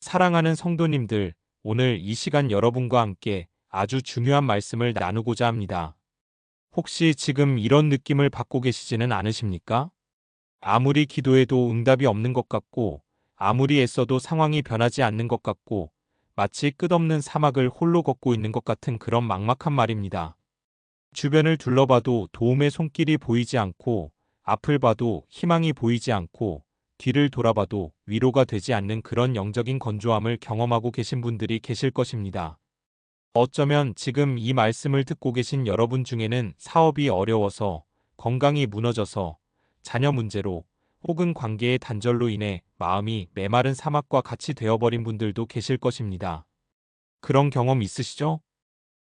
사랑하는 성도님들, 오늘 이 시간 여러분과 함께 아주 중요한 말씀을 나누고자 합니다. 혹시 지금 이런 느낌을 받고 계시지는 않으십니까? 아무리 기도해도 응답이 없는 것 같고, 아무리 애써도 상황이 변하지 않는 것 같고, 마치 끝없는 사막을 홀로 걷고 있는 것 같은 그런 막막한 말입니다. 주변을 둘러봐도 도움의 손길이 보이지 않고, 앞을 봐도 희망이 보이지 않고, 뒤를 돌아봐도 위로가 되지 않는 그런 영적인 건조함을 경험하고 계신 분들이 계실 것입니다. 어쩌면 지금 이 말씀을 듣고 계신 여러분 중에는 사업이 어려워서, 건강이 무너져서, 자녀 문제로, 혹은 관계의 단절로 인해 마음이 메마른 사막과 같이 되어버린 분들도 계실 것입니다. 그런 경험 있으시죠?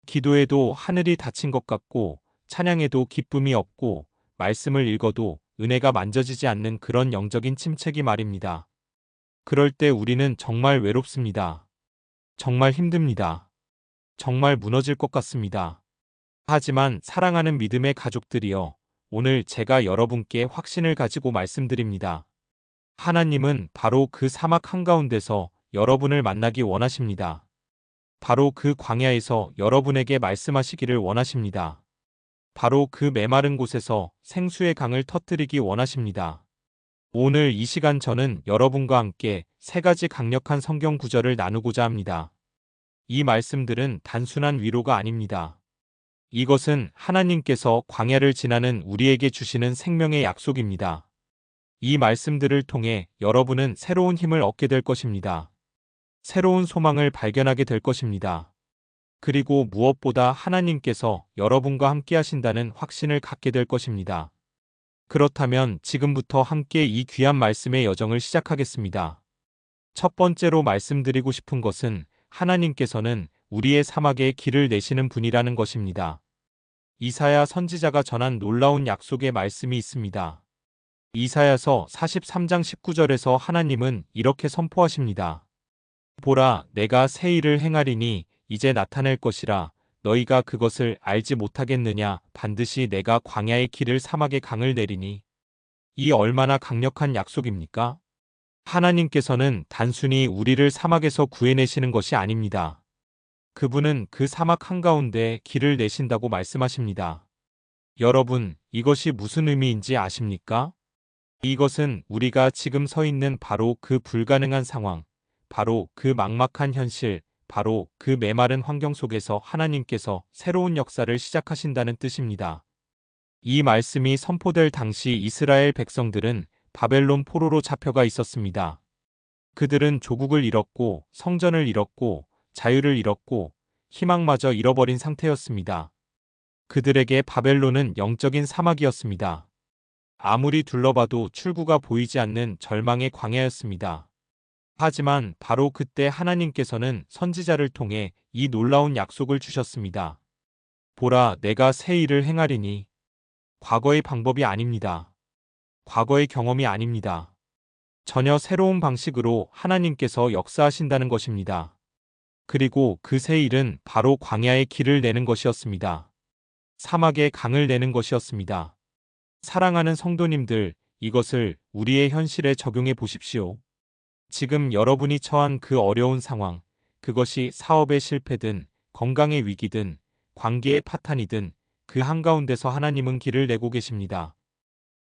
기도해도 하늘이 닫힌 것 같고, 찬양해도 기쁨이 없고, 말씀을 읽어도 은혜가 만져지지 않는 그런 영적인 침체기 말입니다. 그럴 때 우리는 정말 외롭습니다. 정말 힘듭니다. 정말 무너질 것 같습니다. 하지만 사랑하는 믿음의 가족들이여, 오늘 제가 여러분께 확신을 가지고 말씀드립니다. 하나님은 바로 그 사막 한가운데서 여러분을 만나기 원하십니다. 바로 그 광야에서 여러분에게 말씀하시기를 원하십니다. 바로 그 메마른 곳에서 생수의 강을 터뜨리기 원하십니다. 오늘 이 시간 저는 여러분과 함께 세 가지 강력한 성경 구절을 나누고자 합니다. 이 말씀들은 단순한 위로가 아닙니다. 이것은 하나님께서 광야를 지나는 우리에게 주시는 생명의 약속입니다. 이 말씀들을 통해 여러분은 새로운 힘을 얻게 될 것입니다. 새로운 소망을 발견하게 될 것입니다. 그리고 무엇보다 하나님께서 여러분과 함께 하신다는 확신을 갖게 될 것입니다. 그렇다면 지금부터 함께 이 귀한 말씀의 여정을 시작하겠습니다. 첫 번째로 말씀드리고 싶은 것은 하나님께서는 우리의 사막에 길을 내시는 분이라는 것입니다. 이사야 선지자가 전한 놀라운 약속의 말씀이 있습니다. 이사야서 43장 19절에서 하나님은 이렇게 선포하십니다. 보라, 내가 새 일을 행하리니 이제 나타낼 것이라. 너희가 그것을 알지 못하겠느냐? 반드시 내가 광야의 길을 사막의 강을 내리니. 이 얼마나 강력한 약속입니까? 하나님께서는 단순히 우리를 사막에서 구해내시는 것이 아닙니다. 그분은 그 사막 한가운데 길을 내신다고 말씀하십니다. 여러분, 이것이 무슨 의미인지 아십니까? 이것은 우리가 지금 서 있는 바로 그 불가능한 상황, 바로 그 막막한 현실, 바로 그 메마른 환경 속에서 하나님께서 새로운 역사를 시작하신다는 뜻입니다. 이 말씀이 선포될 당시 이스라엘 백성들은 바벨론 포로로 잡혀가 있었습니다. 그들은 조국을 잃었고, 성전을 잃었고, 자유를 잃었고, 희망마저 잃어버린 상태였습니다. 그들에게 바벨론은 영적인 사막이었습니다. 아무리 둘러봐도 출구가 보이지 않는 절망의 광야였습니다. 하지만 바로 그때 하나님께서는 선지자를 통해 이 놀라운 약속을 주셨습니다. 보라, 내가 새 일을 행하리니. 과거의 방법이 아닙니다. 과거의 경험이 아닙니다. 전혀 새로운 방식으로 하나님께서 역사하신다는 것입니다. 그리고 그 새 일은 바로 광야의 길을 내는 것이었습니다. 사막의 강을 내는 것이었습니다. 사랑하는 성도님들, 이것을 우리의 현실에 적용해 보십시오. 지금 여러분이 처한 그 어려운 상황, 그것이 사업의 실패든, 건강의 위기든, 관계의 파탄이든, 그 한가운데서 하나님은 길을 내고 계십니다.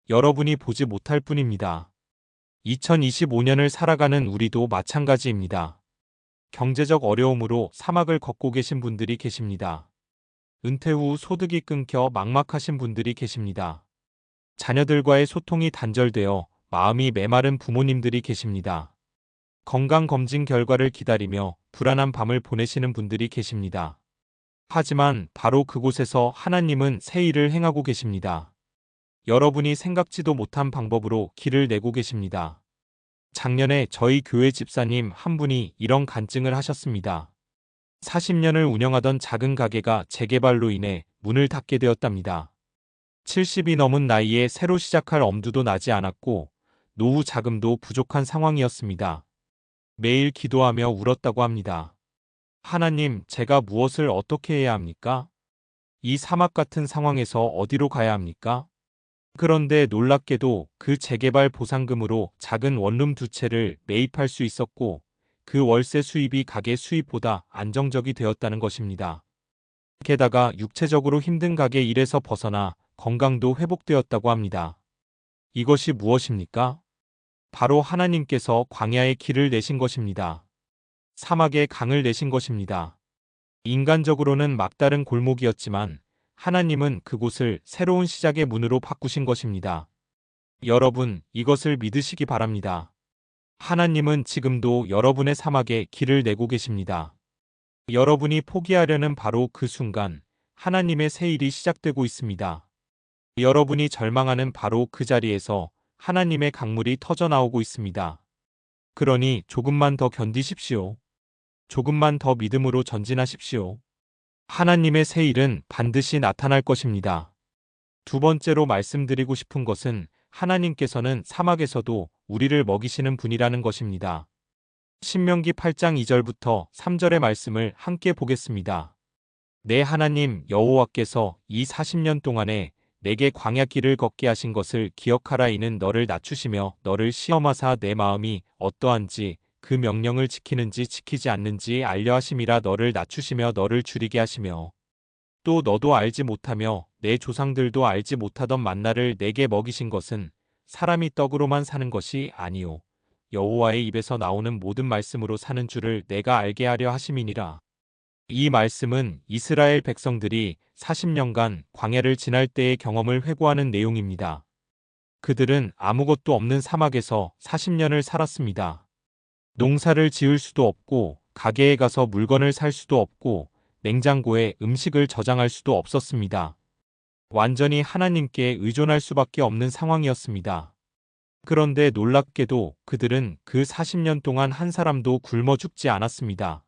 여러분이 보지 못할 뿐입니다. 2025년을 살아가는 우리도 마찬가지입니다. 경제적 어려움으로 사막을 걷고 계신 분들이 계십니다. 은퇴 후 소득이 끊겨 막막하신 분들이 계십니다. 자녀들과의 소통이 단절되어 마음이 메마른 부모님들이 계십니다. 건강검진 결과를 기다리며 불안한 밤을 보내시는 분들이 계십니다. 하지만 바로 그곳에서 하나님은 새 일을 행하고 계십니다. 여러분이 생각지도 못한 방법으로 길을 내고 계십니다. 작년에 저희 교회 집사님 한 분이 이런 간증을 하셨습니다. 40년을 운영하던 작은 가게가 재개발로 인해 문을 닫게 되었답니다. 70이 넘은 나이에 새로 시작할 엄두도 나지 않았고 노후 자금도 부족한 상황이었습니다. 매일 기도하며 울었다고 합니다. 하나님, 제가 무엇을 어떻게 해야 합니까? 이 사막 같은 상황에서 어디로 가야 합니까? 그런데 놀랍게도 그 재개발 보상금으로 작은 원룸 2채를 매입할 수 있었고, 그 월세 수입이 가게 수입보다 안정적이 되었다는 것입니다. 게다가 육체적으로 힘든 가게 일에서 벗어나 건강도 회복되었다고 합니다. 이것이 무엇입니까? 바로 하나님께서 광야에 길을 내신 것입니다. 사막에 강을 내신 것입니다. 인간적으로는 막다른 골목이었지만 하나님은 그곳을 새로운 시작의 문으로 바꾸신 것입니다. 여러분, 이것을 믿으시기 바랍니다. 하나님은 지금도 여러분의 사막에 길을 내고 계십니다. 여러분이 포기하려는 바로 그 순간 하나님의 새 일이 시작되고 있습니다. 여러분이 절망하는 바로 그 자리에서 하나님의 강물이 터져 나오고 있습니다. 그러니 조금만 더 견디십시오. 조금만 더 믿음으로 전진하십시오. 하나님의 새 일은 반드시 나타날 것입니다. 두 번째로 말씀드리고 싶은 것은 하나님께서는 사막에서도 우리를 먹이시는 분이라는 것입니다. 신명기 8장 2절부터 3절의 말씀을 함께 보겠습니다. 내 하나님 여호와께서 이 40년 동안에 내게 광야길을 걷게 하신 것을 기억하라. 이는 너를 낮추시며 너를 시험하사 내 마음이 어떠한지 그 명령을 지키는지 지키지 않는지 알려 하심이라. 너를 낮추시며 너를 줄이게 하시며 또 너도 알지 못하며 내 조상들도 알지 못하던 만나를 내게 먹이신 것은 사람이 떡으로만 사는 것이 아니요 여호와의 입에서 나오는 모든 말씀으로 사는 줄을 내가 알게 하려 하심이니라. 이 말씀은 이스라엘 백성들이 40년간 광야를 지날 때의 경험을 회고하는 내용입니다. 그들은 아무것도 없는 사막에서 40년을 살았습니다. 농사를 지을 수도 없고 가게에 가서 물건을 살 수도 없고 냉장고에 음식을 저장할 수도 없었습니다. 완전히 하나님께 의존할 수밖에 없는 상황이었습니다. 그런데 놀랍게도 그들은 그 40년 동안 한 사람도 굶어 죽지 않았습니다.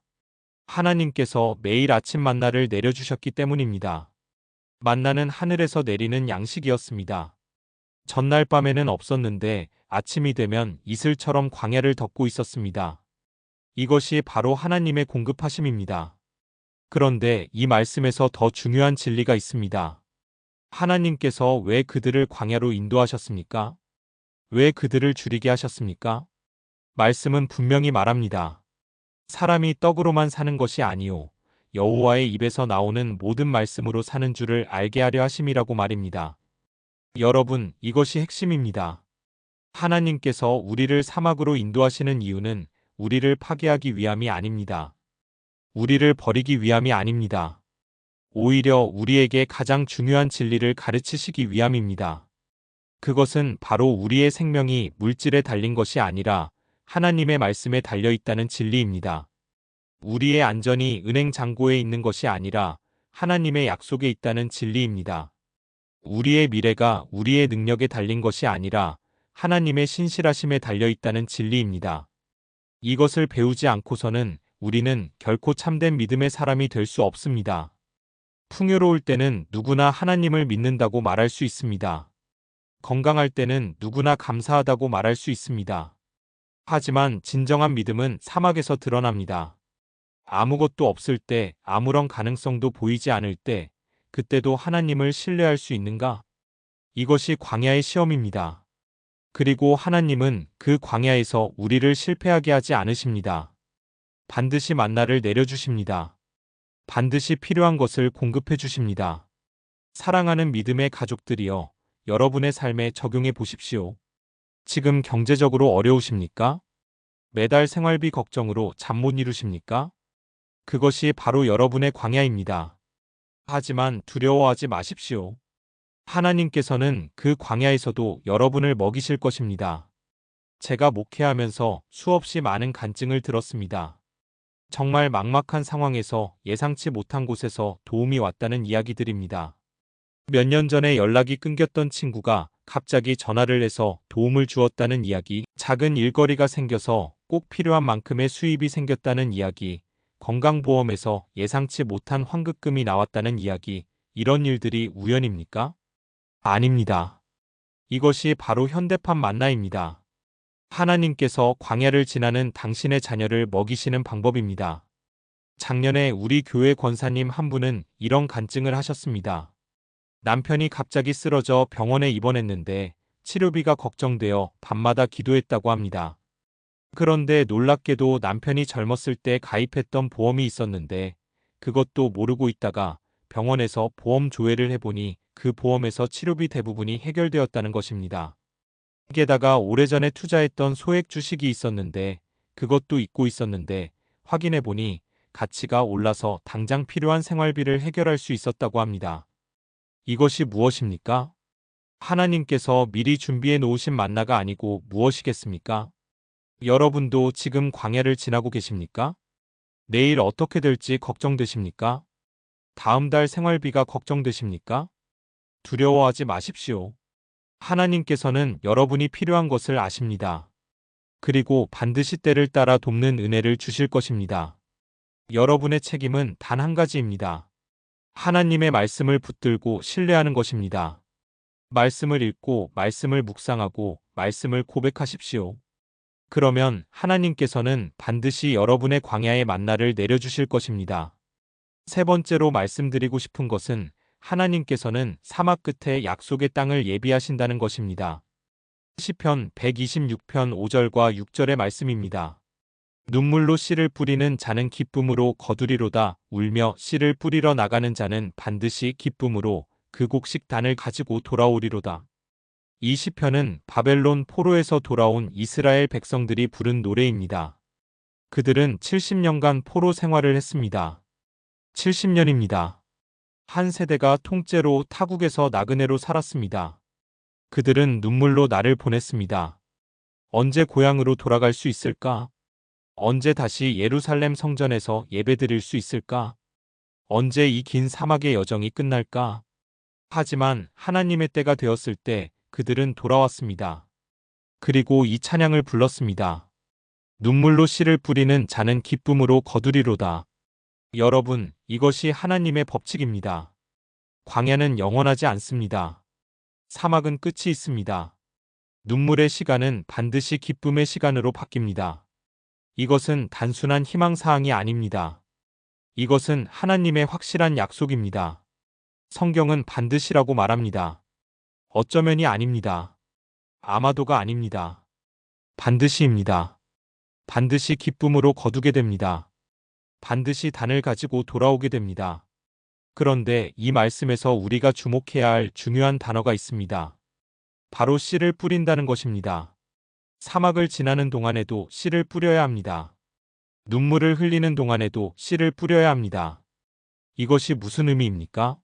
하나님께서 매일 아침 만나를 내려주셨기 때문입니다. 만나는 하늘에서 내리는 양식이었습니다. 전날 밤에는 없었는데 아침이 되면 이슬처럼 광야를 덮고 있었습니다. 이것이 바로 하나님의 공급하심입니다. 그런데 이 말씀에서 더 중요한 진리가 있습니다. 하나님께서 왜 그들을 광야로 인도하셨습니까? 왜 그들을 줄이게 하셨습니까? 말씀은 분명히 말합니다. 사람이 떡으로만 사는 것이 아니요 여호와의 입에서 나오는 모든 말씀으로 사는 줄을 알게 하려 하심이라고 말입니다. 여러분, 이것이 핵심입니다. 하나님께서 우리를 사막으로 인도하시는 이유는 우리를 파괴하기 위함이 아닙니다. 우리를 버리기 위함이 아닙니다. 오히려 우리에게 가장 중요한 진리를 가르치시기 위함입니다. 그것은 바로 우리의 생명이 물질에 달린 것이 아니라 하나님의 말씀에 달려 있다는 진리입니다. 우리의 안전이 은행 잔고에 있는 것이 아니라 하나님의 약속에 있다는 진리입니다. 우리의 미래가 우리의 능력에 달린 것이 아니라 하나님의 신실하심에 달려 있다는 진리입니다. 이것을 배우지 않고서는 우리는 결코 참된 믿음의 사람이 될 수 없습니다. 풍요로울 때는 누구나 하나님을 믿는다고 말할 수 있습니다. 건강할 때는 누구나 감사하다고 말할 수 있습니다. 하지만 진정한 믿음은 사막에서 드러납니다. 아무것도 없을 때, 아무런 가능성도 보이지 않을 때, 그때도 하나님을 신뢰할 수 있는가? 이것이 광야의 시험입니다. 그리고 하나님은 그 광야에서 우리를 실패하게 하지 않으십니다. 반드시 만나를 내려주십니다. 반드시 필요한 것을 공급해 주십니다. 사랑하는 믿음의 가족들이여, 여러분의 삶에 적용해 보십시오. 지금 경제적으로 어려우십니까? 매달 생활비 걱정으로 잠 못 이루십니까? 그것이 바로 여러분의 광야입니다. 하지만 두려워하지 마십시오. 하나님께서는 그 광야에서도 여러분을 먹이실 것입니다. 제가 목회하면서 수없이 많은 간증을 들었습니다. 정말 막막한 상황에서 예상치 못한 곳에서 도움이 왔다는 이야기들입니다. 몇 년 전에 연락이 끊겼던 친구가 갑자기 전화를 해서 도움을 주었다는 이야기, 작은 일거리가 생겨서 꼭 필요한 만큼의 수입이 생겼다는 이야기, 건강보험에서 예상치 못한 환급금이 나왔다는 이야기, 이런 일들이 우연입니까? 아닙니다. 이것이 바로 현대판 만나입니다. 하나님께서 광야를 지나는 당신의 자녀를 먹이시는 방법입니다. 작년에 우리 교회 권사님 한 분은 이런 간증을 하셨습니다. 남편이 갑자기 쓰러져 병원에 입원했는데 치료비가 걱정되어 밤마다 기도했다고 합니다. 그런데 놀랍게도 남편이 젊었을 때 가입했던 보험이 있었는데 그것도 모르고 있다가 병원에서 보험 조회를 해보니 그 보험에서 치료비 대부분이 해결되었다는 것입니다. 게다가 오래전에 투자했던 소액 주식이 있었는데 그것도 잊고 있었는데 확인해보니 가치가 올라서 당장 필요한 생활비를 해결할 수 있었다고 합니다. 이것이 무엇입니까? 하나님께서 미리 준비해 놓으신 만나가 아니고 무엇이겠습니까? 여러분도 지금 광야를 지나고 계십니까? 내일 어떻게 될지 걱정되십니까? 다음 달 생활비가 걱정되십니까? 두려워하지 마십시오. 하나님께서는 여러분이 필요한 것을 아십니다. 그리고 반드시 때를 따라 돕는 은혜를 주실 것입니다. 여러분의 책임은 단 한 가지입니다. 하나님의 말씀을 붙들고 신뢰하는 것입니다. 말씀을 읽고 말씀을 묵상하고 말씀을 고백하십시오. 그러면 하나님께서는 반드시 여러분의 광야의 만나를 내려주실 것입니다. 세 번째로 말씀드리고 싶은 것은 하나님께서는 사막 끝에 약속의 땅을 예비하신다는 것입니다. 시편 126편 5절과 6절의 말씀입니다. 눈물로 씨를 뿌리는 자는 기쁨으로 거두리로다. 울며 씨를 뿌리러 나가는 자는 반드시 기쁨으로 그 곡식 단을 가지고 돌아오리로다. 이 시편은 바벨론 포로에서 돌아온 이스라엘 백성들이 부른 노래입니다. 그들은 70년간 포로 생활을 했습니다. 70년입니다. 한 세대가 통째로 타국에서 나그네로 살았습니다. 그들은 눈물로 나를 보냈습니다. 언제 고향으로 돌아갈 수 있을까? 언제 다시 예루살렘 성전에서 예배드릴 수 있을까? 언제 이 긴 사막의 여정이 끝날까? 하지만 하나님의 때가 되었을 때 그들은 돌아왔습니다. 그리고 이 찬양을 불렀습니다. 눈물로 씨를 뿌리는 자는 기쁨으로 거두리로다. 여러분, 이것이 하나님의 법칙입니다. 광야는 영원하지 않습니다. 사막은 끝이 있습니다. 눈물의 시간은 반드시 기쁨의 시간으로 바뀝니다. 이것은 단순한 희망사항이 아닙니다. 이것은 하나님의 확실한 약속입니다. 성경은 반드시라고 말합니다. 어쩌면이 아닙니다. 아마도가 아닙니다. 반드시입니다. 반드시 기쁨으로 거두게 됩니다. 반드시 단을 가지고 돌아오게 됩니다. 그런데 이 말씀에서 우리가 주목해야 할 중요한 단어가 있습니다. 바로 씨를 뿌린다는 것입니다. 사막을 지나는 동안에도 씨를 뿌려야 합니다. 눈물을 흘리는 동안에도 씨를 뿌려야 합니다. 이것이 무슨 의미입니까?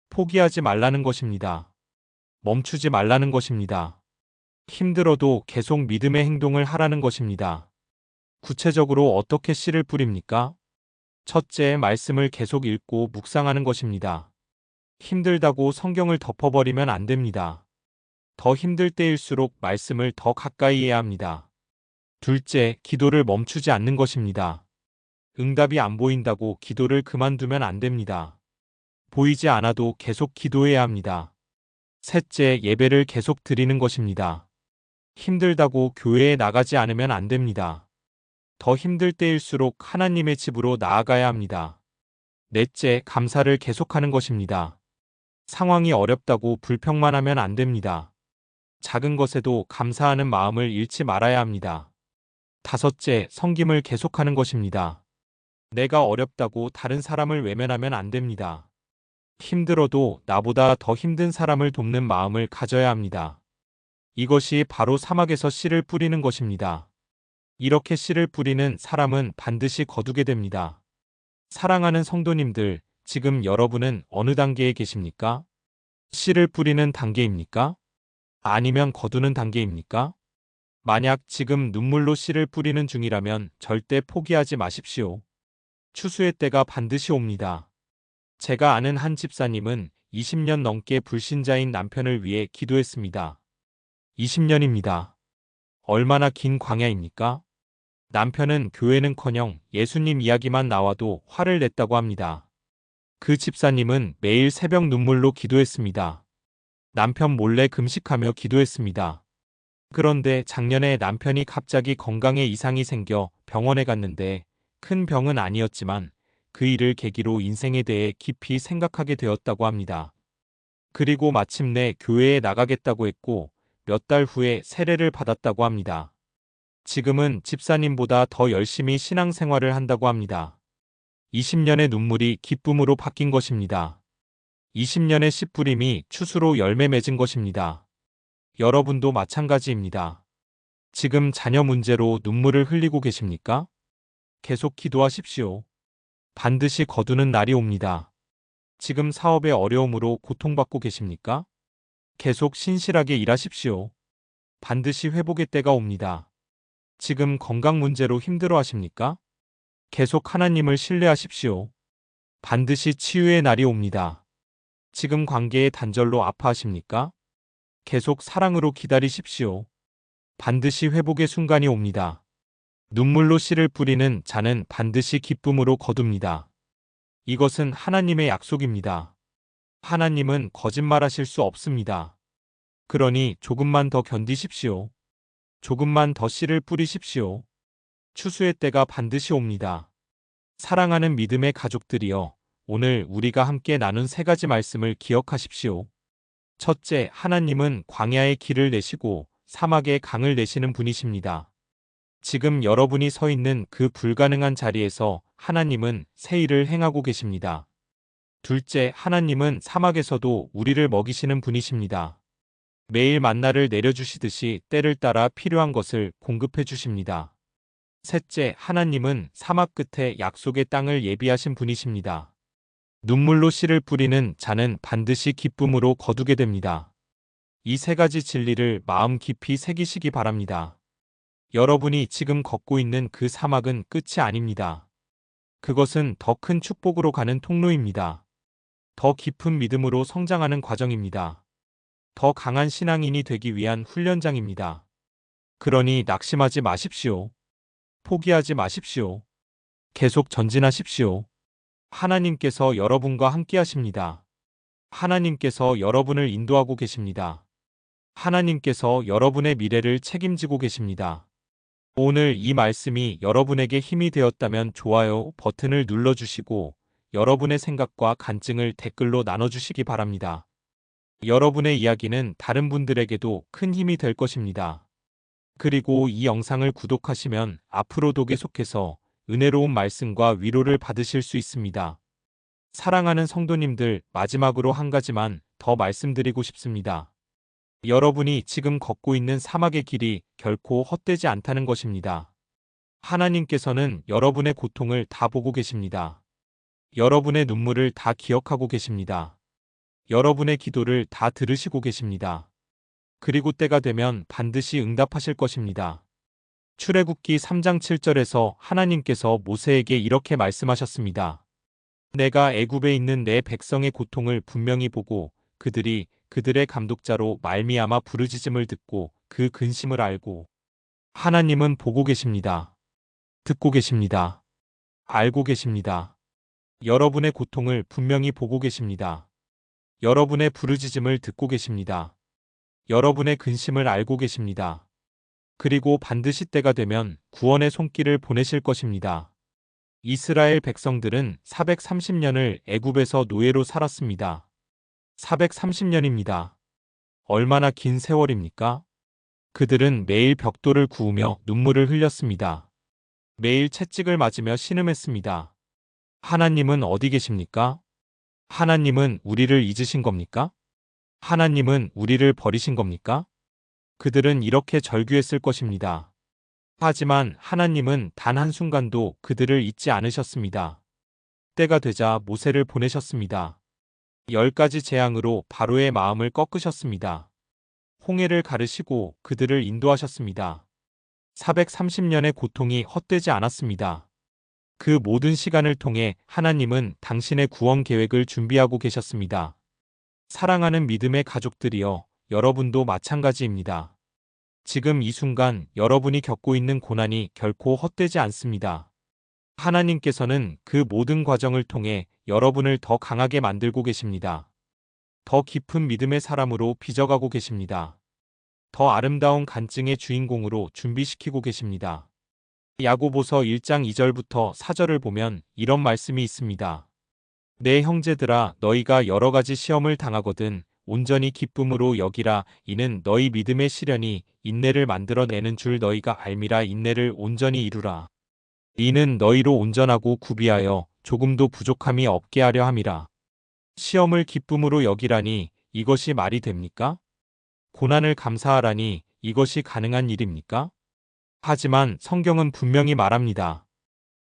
포기하지 말라는 것입니다. 멈추지 말라는 것입니다. 힘들어도 계속 믿음의 행동을 하라는 것입니다. 구체적으로 어떻게 씨를 뿌립니까? 첫째, 말씀을 계속 읽고 묵상하는 것입니다. 힘들다고 성경을 덮어버리면 안 됩니다. 더 힘들 때일수록 말씀을 더 가까이 해야 합니다. 둘째, 기도를 멈추지 않는 것입니다. 응답이 안 보인다고 기도를 그만두면 안 됩니다. 보이지 않아도 계속 기도해야 합니다. 셋째, 예배를 계속 드리는 것입니다. 힘들다고 교회에 나가지 않으면 안 됩니다. 더 힘들 때일수록 하나님의 집으로 나아가야 합니다. 넷째, 감사를 계속하는 것입니다. 상황이 어렵다고 불평만 하면 안 됩니다. 작은 것에도 감사하는 마음을 잃지 말아야 합니다. 다섯째, 섬김을 계속하는 것입니다. 내가 어렵다고 다른 사람을 외면하면 안 됩니다. 힘들어도 나보다 더 힘든 사람을 돕는 마음을 가져야 합니다. 이것이 바로 사막에서 씨를 뿌리는 것입니다. 이렇게 씨를 뿌리는 사람은 반드시 거두게 됩니다. 사랑하는 성도님들, 지금 여러분은 어느 단계에 계십니까? 씨를 뿌리는 단계입니까? 아니면 거두는 단계입니까? 만약 지금 눈물로 씨를 뿌리는 중이라면 절대 포기하지 마십시오. 추수의 때가 반드시 옵니다. 제가 아는 한 집사님은 20년 넘게 불신자인 남편을 위해 기도했습니다. 20년입니다. 얼마나 긴 광야입니까? 남편은 교회는커녕 예수님 이야기만 나와도 화를 냈다고 합니다. 그 집사님은 매일 새벽 눈물로 기도했습니다. 남편 몰래 금식하며 기도했습니다. 그런데 작년에 남편이 갑자기 건강에 이상이 생겨 병원에 갔는데 큰 병은 아니었지만 그 일을 계기로 인생에 대해 깊이 생각하게 되었다고 합니다. 그리고 마침내 교회에 나가겠다고 했고 몇 달 후에 세례를 받았다고 합니다. 지금은 집사님보다 더 열심히 신앙생활을 한다고 합니다. 20년의 눈물이 기쁨으로 바뀐 것입니다. 20년의 씨 뿌림이 추수로 열매 맺은 것입니다. 여러분도 마찬가지입니다. 지금 자녀 문제로 눈물을 흘리고 계십니까? 계속 기도하십시오. 반드시 거두는 날이 옵니다. 지금 사업의 어려움으로 고통받고 계십니까? 계속 신실하게 일하십시오. 반드시 회복의 때가 옵니다. 지금 건강 문제로 힘들어 하십니까? 계속 하나님을 신뢰하십시오. 반드시 치유의 날이 옵니다. 지금 관계의 단절로 아파하십니까? 계속 사랑으로 기다리십시오. 반드시 회복의 순간이 옵니다. 눈물로 씨를 뿌리는 자는 반드시 기쁨으로 거둡니다. 이것은 하나님의 약속입니다. 하나님은 거짓말하실 수 없습니다. 그러니 조금만 더 견디십시오. 조금만 더 씨를 뿌리십시오. 추수의 때가 반드시 옵니다. 사랑하는 믿음의 가족들이여, 오늘 우리가 함께 나눈 세 가지 말씀을 기억하십시오. 첫째, 하나님은 광야의 길을 내시고 사막의 강을 내시는 분이십니다. 지금 여러분이 서 있는 그 불가능한 자리에서 하나님은 새 일을 행하고 계십니다. 둘째, 하나님은 사막에서도 우리를 먹이시는 분이십니다. 매일 만나를 내려주시듯이 때를 따라 필요한 것을 공급해 주십니다. 셋째, 하나님은 사막 끝에 약속의 땅을 예비하신 분이십니다. 눈물로 씨를 뿌리는 자는 반드시 기쁨으로 거두게 됩니다. 이 세 가지 진리를 마음 깊이 새기시기 바랍니다. 여러분이 지금 걷고 있는 그 사막은 끝이 아닙니다. 그것은 더 큰 축복으로 가는 통로입니다. 더 깊은 믿음으로 성장하는 과정입니다. 더 강한 신앙인이 되기 위한 훈련장입니다. 그러니 낙심하지 마십시오. 포기하지 마십시오. 계속 전진하십시오. 하나님께서 여러분과 함께 하십니다. 하나님께서 여러분을 인도하고 계십니다. 하나님께서 여러분의 미래를 책임지고 계십니다. 오늘 이 말씀이 여러분에게 힘이 되었다면 좋아요 버튼을 눌러주시고 여러분의 생각과 간증을 댓글로 나눠주시기 바랍니다. 여러분의 이야기는 다른 분들에게도 큰 힘이 될 것입니다. 그리고 이 영상을 구독하시면 앞으로도 계속해서 은혜로운 말씀과 위로를 받으실 수 있습니다. 사랑하는 성도님들, 마지막으로 한 가지만 더 말씀드리고 싶습니다. 여러분이 지금 걷고 있는 사막의 길이 결코 헛되지 않다는 것입니다. 하나님께서는 여러분의 고통을 다 보고 계십니다. 여러분의 눈물을 다 기억하고 계십니다. 여러분의 기도를 다 들으시고 계십니다. 그리고 때가 되면 반드시 응답하실 것입니다. 출애굽기 3장 7절에서 하나님께서 모세에게 이렇게 말씀하셨습니다. 내가 애굽에 있는 내 백성의 고통을 분명히 보고 그들이 그들의 감독자로 말미암아 부르짖음을 듣고 그 근심을 알고. 하나님은 보고 계십니다. 듣고 계십니다. 알고 계십니다. 여러분의 고통을 분명히 보고 계십니다. 여러분의 부르짖음을 듣고 계십니다. 여러분의 근심을 알고 계십니다. 그리고 반드시 때가 되면 구원의 손길을 보내실 것입니다. 이스라엘 백성들은 430년을 애굽에서 노예로 살았습니다. 430년입니다. 얼마나 긴 세월입니까? 그들은 매일 벽돌을 구우며 눈물을 흘렸습니다. 매일 채찍을 맞으며 신음했습니다. 하나님은 어디 계십니까? 하나님은 우리를 잊으신 겁니까? 하나님은 우리를 버리신 겁니까? 그들은 이렇게 절규했을 것입니다. 하지만 하나님은 단 한순간도 그들을 잊지 않으셨습니다. 때가 되자 모세를 보내셨습니다. 10가지 재앙으로 바로의 마음을 꺾으셨습니다. 홍해를 가르시고 그들을 인도하셨습니다. 430년의 고통이 헛되지 않았습니다. 그 모든 시간을 통해 하나님은 당신의 구원 계획을 준비하고 계셨습니다. 사랑하는 믿음의 가족들이여, 여러분도 마찬가지입니다. 지금 이 순간 여러분이 겪고 있는 고난이 결코 헛되지 않습니다. 하나님께서는 그 모든 과정을 통해 여러분을 더 강하게 만들고 계십니다. 더 깊은 믿음의 사람으로 빚어가고 계십니다. 더 아름다운 간증의 주인공으로 준비시키고 계십니다. 야고보서 1장 2절부터 4절을 보면 이런 말씀이 있습니다. 내 형제들아, 너희가 여러 가지 시험을 당하거든 온전히 기쁨으로 여기라. 이는 너희 믿음의 시련이 인내를 만들어내는 줄 너희가 알미라. 인내를 온전히 이루라. 이는 너희로 온전하고 구비하여 조금도 부족함이 없게 하려 함이라. 시험을 기쁨으로 여기라니 이것이 말이 됩니까? 고난을 감사하라니 이것이 가능한 일입니까? 하지만 성경은 분명히 말합니다.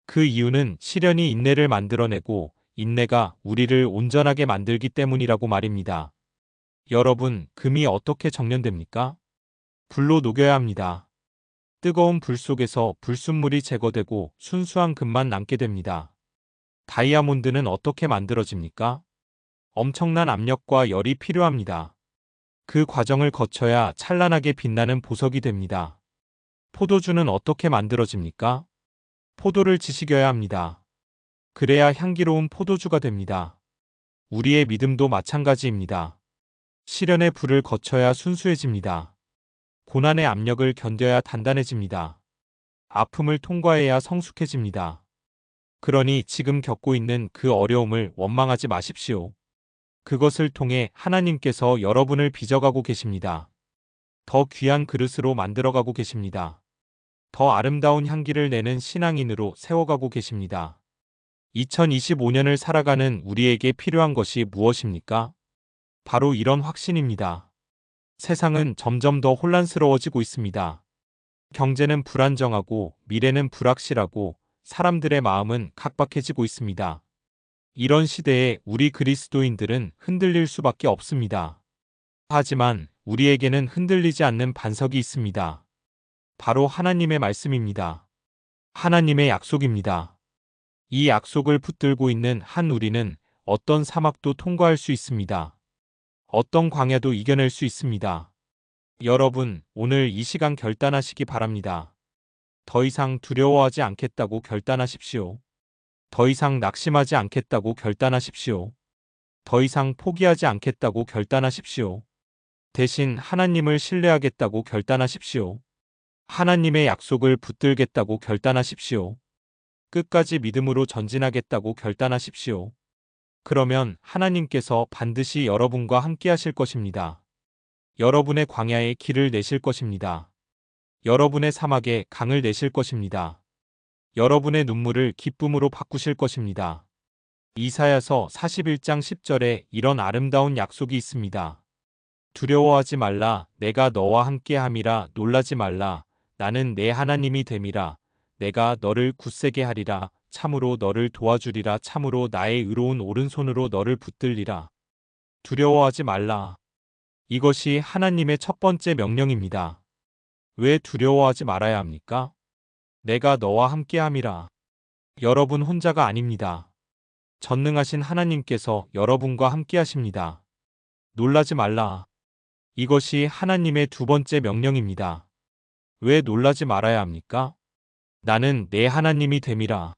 그 이유는 시련이 인내를 만들어내고 인내가 우리를 온전하게 만들기 때문이라고 말입니다. 여러분, 금이 어떻게 정련됩니까? 불로 녹여야 합니다. 뜨거운 불 속에서 불순물이 제거되고 순수한 금만 남게 됩니다. 다이아몬드는 어떻게 만들어집니까? 엄청난 압력과 열이 필요합니다. 그 과정을 거쳐야 찬란하게 빛나는 보석이 됩니다. 포도주는 어떻게 만들어집니까? 포도를 지식여야 합니다. 그래야 향기로운 포도주가 됩니다. 우리의 믿음도 마찬가지입니다. 시련의 불을 거쳐야 순수해집니다. 고난의 압력을 견뎌야 단단해집니다. 아픔을 통과해야 성숙해집니다. 그러니 지금 겪고 있는 그 어려움을 원망하지 마십시오. 그것을 통해 하나님께서 여러분을 빚어가고 계십니다. 더 귀한 그릇으로 만들어가고 계십니다. 더 아름다운 향기를 내는 신앙인으로 세워가고 계십니다. 2025년을 살아가는 우리에게 필요한 것이 무엇입니까? 바로 이런 확신입니다. 세상은 점점 더 혼란스러워지고 있습니다. 경제는 불안정하고 미래는 불확실하고 사람들의 마음은 각박해지고 있습니다. 이런 시대에 우리 그리스도인들은 흔들릴 수밖에 없습니다. 하지만 우리에게는 흔들리지 않는 반석이 있습니다. 바로 하나님의 말씀입니다. 하나님의 약속입니다. 이 약속을 붙들고 있는 한 우리는 어떤 사막도 통과할 수 있습니다. 어떤 광야도 이겨낼 수 있습니다. 여러분, 오늘 이 시간 결단하시기 바랍니다. 더 이상 두려워하지 않겠다고 결단하십시오. 더 이상 낙심하지 않겠다고 결단하십시오. 더 이상 포기하지 않겠다고 결단하십시오. 대신 하나님을 신뢰하겠다고 결단하십시오. 하나님의 약속을 붙들겠다고 결단하십시오. 끝까지 믿음으로 전진하겠다고 결단하십시오. 그러면 하나님께서 반드시 여러분과 함께 하실 것입니다. 여러분의 광야에 길을 내실 것입니다. 여러분의 사막에 강을 내실 것입니다. 여러분의 눈물을 기쁨으로 바꾸실 것입니다. 이사야서 41장 10절에 이런 아름다운 약속이 있습니다. 두려워하지 말라. 내가 너와 함께함이라. 놀라지 말라. 나는 내 하나님이 됨이라. 내가 너를 굳세게 하리라. 참으로 너를 도와주리라. 참으로 나의 의로운 오른손으로 너를 붙들리라. 두려워하지 말라. 이것이 하나님의 첫 번째 명령입니다. 왜 두려워하지 말아야 합니까? 내가 너와 함께함이라. 여러분 혼자가 아닙니다. 전능하신 하나님께서 여러분과 함께하십니다. 놀라지 말라. 이것이 하나님의 두 번째 명령입니다. 왜 놀라지 말아야 합니까? 나는 내 하나님이 됨이라.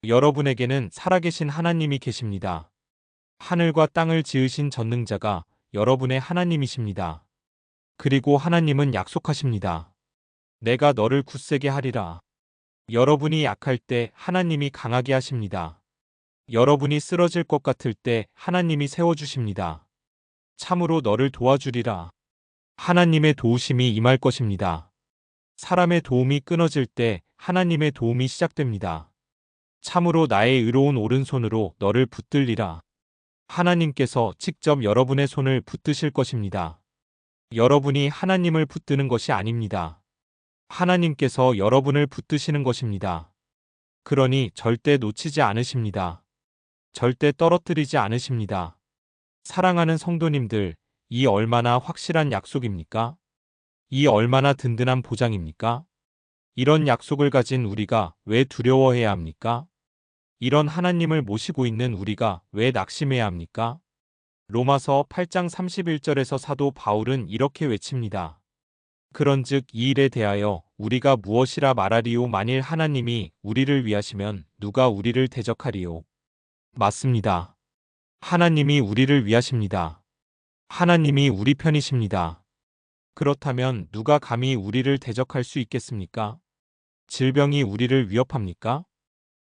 여러분에게는 살아계신 하나님이 계십니다. 하늘과 땅을 지으신 전능자가 여러분의 하나님이십니다. 그리고 하나님은 약속하십니다. 내가 너를 굳세게 하리라. 여러분이 약할 때 하나님이 강하게 하십니다. 여러분이 쓰러질 것 같을 때 하나님이 세워주십니다. 참으로 너를 도와주리라. 하나님의 도우심이 임할 것입니다. 사람의 도움이 끊어질 때 하나님의 도움이 시작됩니다. 참으로 나의 의로운 오른손으로 너를 붙들리라. 하나님께서 직접 여러분의 손을 붙드실 것입니다. 여러분이 하나님을 붙드는 것이 아닙니다. 하나님께서 여러분을 붙드시는 것입니다. 그러니 절대 놓치지 않으십니다. 절대 떨어뜨리지 않으십니다. 사랑하는 성도님들, 이 얼마나 확실한 약속입니까? 이 얼마나 든든한 보장입니까? 이런 약속을 가진 우리가 왜 두려워해야 합니까? 이런 하나님을 모시고 있는 우리가 왜 낙심해야 합니까? 로마서 8장 31절에서 사도 바울은 이렇게 외칩니다. 그런즉 이 일에 대하여 우리가 무엇이라 말하리요? 만일 하나님이 우리를 위하시면 누가 우리를 대적하리요? 맞습니다. 하나님이 우리를 위하십니다. 하나님이 우리 편이십니다. 그렇다면 누가 감히 우리를 대적할 수 있겠습니까? 질병이 우리를 위협합니까?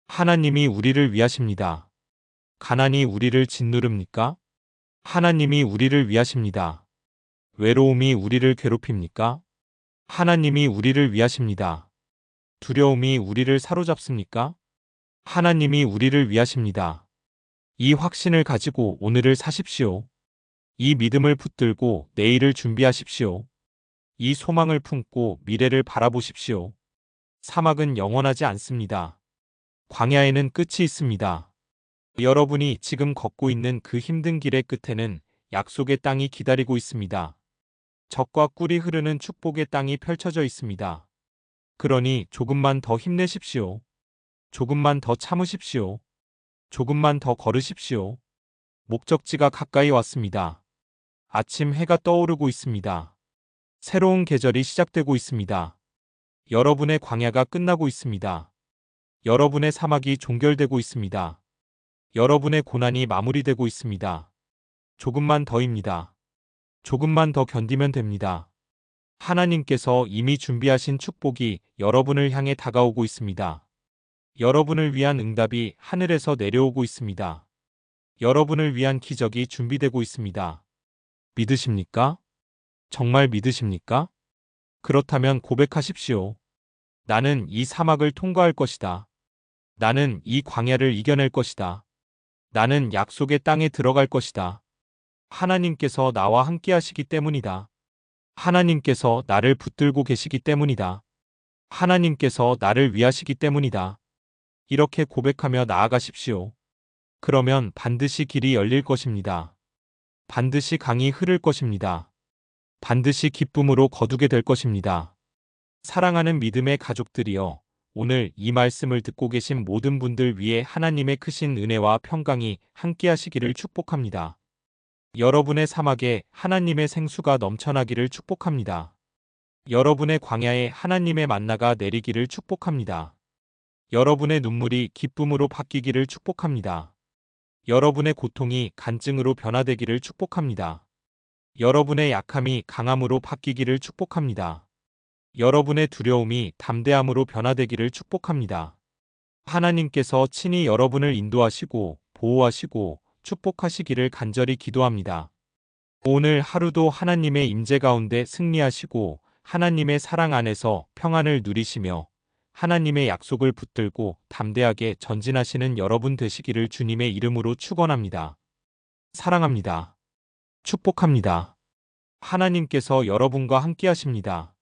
하나님이 우리를 위하십니다. 가난이 우리를 짓누릅니까? 하나님이 우리를 위하십니다. 외로움이 우리를 괴롭힙니까? 하나님이 우리를 위하십니다. 두려움이 우리를 사로잡습니까? 하나님이 우리를 위하십니다. 이 확신을 가지고 오늘을 사십시오. 이 믿음을 붙들고 내일을 준비하십시오. 이 소망을 품고 미래를 바라보십시오. 사막은 영원하지 않습니다. 광야에는 끝이 있습니다. 여러분이 지금 걷고 있는 그 힘든 길의 끝에는 약속의 땅이 기다리고 있습니다. 적과 꿀이 흐르는 축복의 땅이 펼쳐져 있습니다. 그러니 조금만 더 힘내십시오. 조금만 더 참으십시오. 조금만 더 걸으십시오. 목적지가 가까이 왔습니다. 아침 해가 떠오르고 있습니다. 새로운 계절이 시작되고 있습니다. 여러분의 광야가 끝나고 있습니다. 여러분의 사막이 종결되고 있습니다. 여러분의 고난이 마무리되고 있습니다. 조금만 더입니다. 조금만 더 견디면 됩니다. 하나님께서 이미 준비하신 축복이 여러분을 향해 다가오고 있습니다. 여러분을 위한 응답이 하늘에서 내려오고 있습니다. 여러분을 위한 기적이 준비되고 있습니다. 믿으십니까? 정말 믿으십니까? 그렇다면 고백하십시오. 나는 이 사막을 통과할 것이다. 나는 이 광야를 이겨낼 것이다. 나는 약속의 땅에 들어갈 것이다. 하나님께서 나와 함께 하시기 때문이다. 하나님께서 나를 붙들고 계시기 때문이다. 하나님께서 나를 위하시기 때문이다. 이렇게 고백하며 나아가십시오. 그러면 반드시 길이 열릴 것입니다. 반드시 강이 흐를 것입니다. 반드시 기쁨으로 거두게 될 것입니다. 사랑하는 믿음의 가족들이여, 오늘 이 말씀을 듣고 계신 모든 분들 위해 하나님의 크신 은혜와 평강이 함께하시기를 축복합니다. 여러분의 사막에 하나님의 생수가 넘쳐나기를 축복합니다. 여러분의 광야에 하나님의 만나가 내리기를 축복합니다. 여러분의 눈물이 기쁨으로 바뀌기를 축복합니다. 여러분의 고통이 간증으로 변화되기를 축복합니다. 여러분의 약함이 강함으로 바뀌기를 축복합니다. 여러분의 두려움이 담대함으로 변화되기를 축복합니다. 하나님께서 친히 여러분을 인도하시고 보호하시고 축복하시기를 간절히 기도합니다. 오늘 하루도 하나님의 임재 가운데 승리하시고 하나님의 사랑 안에서 평안을 누리시며 하나님의 약속을 붙들고 담대하게 전진하시는 여러분 되시기를 주님의 이름으로 축원합니다. 사랑합니다. 축복합니다. 하나님께서 여러분과 함께 하십니다.